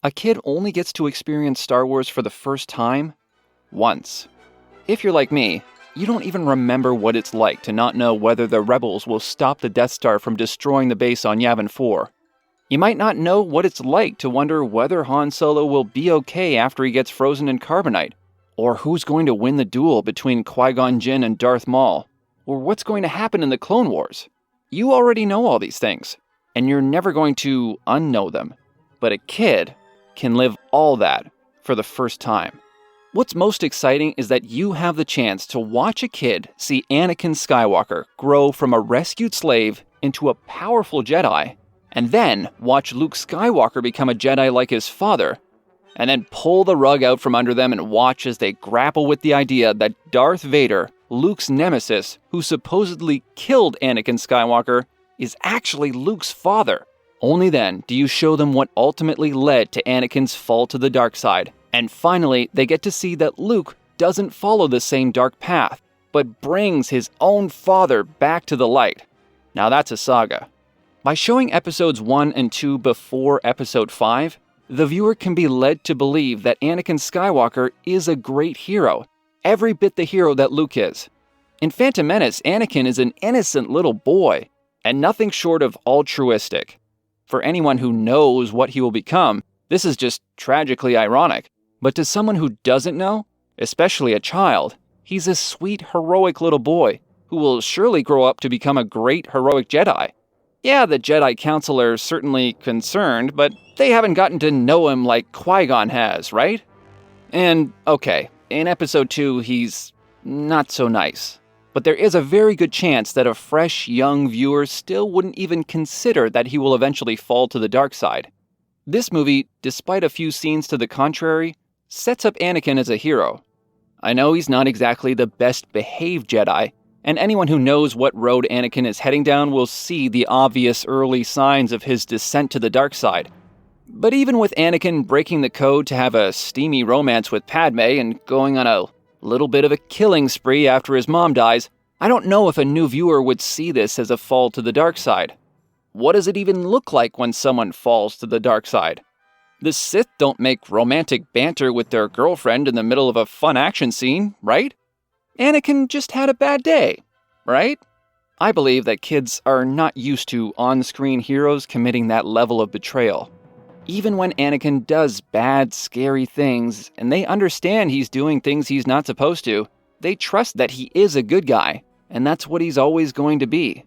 A kid only gets to experience Star Wars for the first time once. If you're like me, you don't even remember what it's like to not know whether the rebels will stop the Death Star from destroying the base on Yavin 4. You might not know what it's like to wonder whether Han Solo will be okay after he gets frozen in carbonite, or who's going to win the duel between Qui-Gon Jinn and Darth Maul, or what's going to happen in the Clone Wars. You already know all these things, and you're never going to unknow them. But a kid can live all that for the first time. What's most exciting is that you have the chance to watch a kid see Anakin Skywalker grow from a rescued slave into a powerful Jedi, and then watch Luke Skywalker become a Jedi like his father, and then pull the rug out from under them and watch as they grapple with the idea that Darth Vader, Luke's nemesis, who supposedly killed Anakin Skywalker, is actually Luke's father. Only then do you show them what ultimately led to Anakin's fall to the dark side. And finally, they get to see that Luke doesn't follow the same dark path, but brings his own father back to the light. Now that's a saga. By showing episodes 1 and 2 before episode 5, the viewer can be led to believe that Anakin Skywalker is a great hero, every bit the hero that Luke is. In Phantom Menace, Anakin is an innocent little boy, and nothing short of altruistic. For anyone who knows what he will become, this is just tragically ironic. But to someone who doesn't know, especially a child, he's a sweet, heroic little boy who will surely grow up to become a great, heroic Jedi. Yeah, the Jedi Council are certainly concerned, but they haven't gotten to know him like Qui-Gon has, right? And, okay, in episode 2, he's not so nice. But there is a very good chance that a fresh, young viewer still wouldn't even consider that he will eventually fall to the dark side. This movie, despite a few scenes to the contrary, sets up Anakin as a hero. I know he's not exactly the best behaved Jedi, and anyone who knows what road Anakin is heading down will see the obvious early signs of his descent to the dark side. But even with Anakin breaking the code to have a steamy romance with Padme and going on a little bit of a killing spree after his mom dies, I don't know if a new viewer would see this as a fall to the dark side. What does it even look like when someone falls to the dark side? The Sith don't make romantic banter with their girlfriend in the middle of a fun action scene, right? Anakin just had a bad day, right? I believe that kids are not used to on-screen heroes committing that level of betrayal. Even when Anakin does bad, scary things, and they understand he's doing things he's not supposed to, they trust that he is a good guy, and that's what he's always going to be.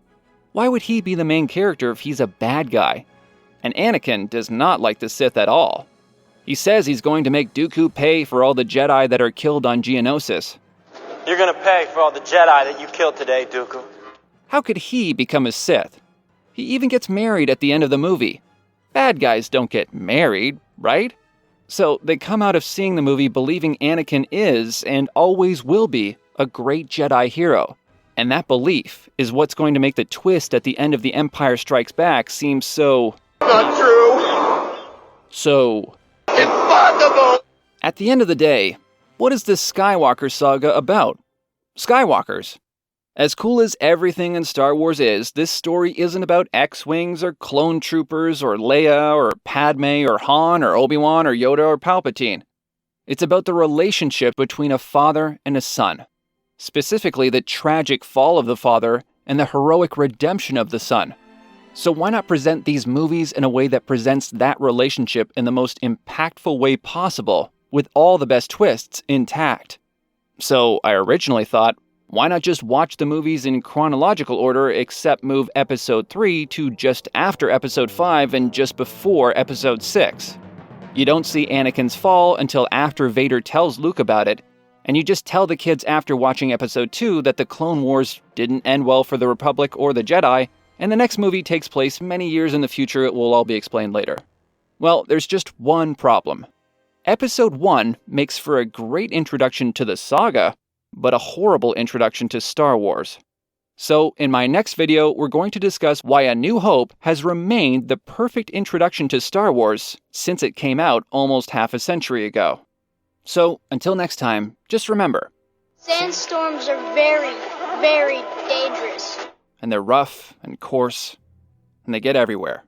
Why would he be the main character if he's a bad guy? And Anakin does not like the Sith at all. He says he's going to make Dooku pay for all the Jedi that are killed on Geonosis. You're gonna pay for all the Jedi that you killed today, Dooku. How could he become a Sith? He even gets married at the end of the movie. Bad guys don't get married, right? So they come out of seeing the movie believing Anakin is, and always will be, a great Jedi hero. And that belief is what's going to make the twist at the end of The Empire Strikes Back seem so... not true! So... impossible! At the end of the day, what is this Skywalker saga about? Skywalkers. As cool as everything in Star Wars is, this story isn't about X-Wings or clone troopers or Leia or Padme or Han or Obi-Wan or Yoda or Palpatine. It's about the relationship between a father and a son. Specifically, the tragic fall of the father and the heroic redemption of the son. So why not present these movies in a way that presents that relationship in the most impactful way possible, with all the best twists intact? So I originally thought, why not just watch the movies in chronological order except move episode 3 to just after episode 5 and just before episode 6? You don't see Anakin's fall until after Vader tells Luke about it, and you just tell the kids after watching episode 2 that the Clone Wars didn't end well for the Republic or the Jedi, and the next movie takes place many years in the future. It will all be explained later. Well, there's just one problem. Episode 1 makes for a great introduction to the saga, but a horrible introduction to Star Wars. So, in my next video, we're going to discuss why A New Hope has remained the perfect introduction to Star Wars since it came out almost half a century ago. So, until next time, just remember, sandstorms are very, very dangerous. And they're rough and coarse, and they get everywhere.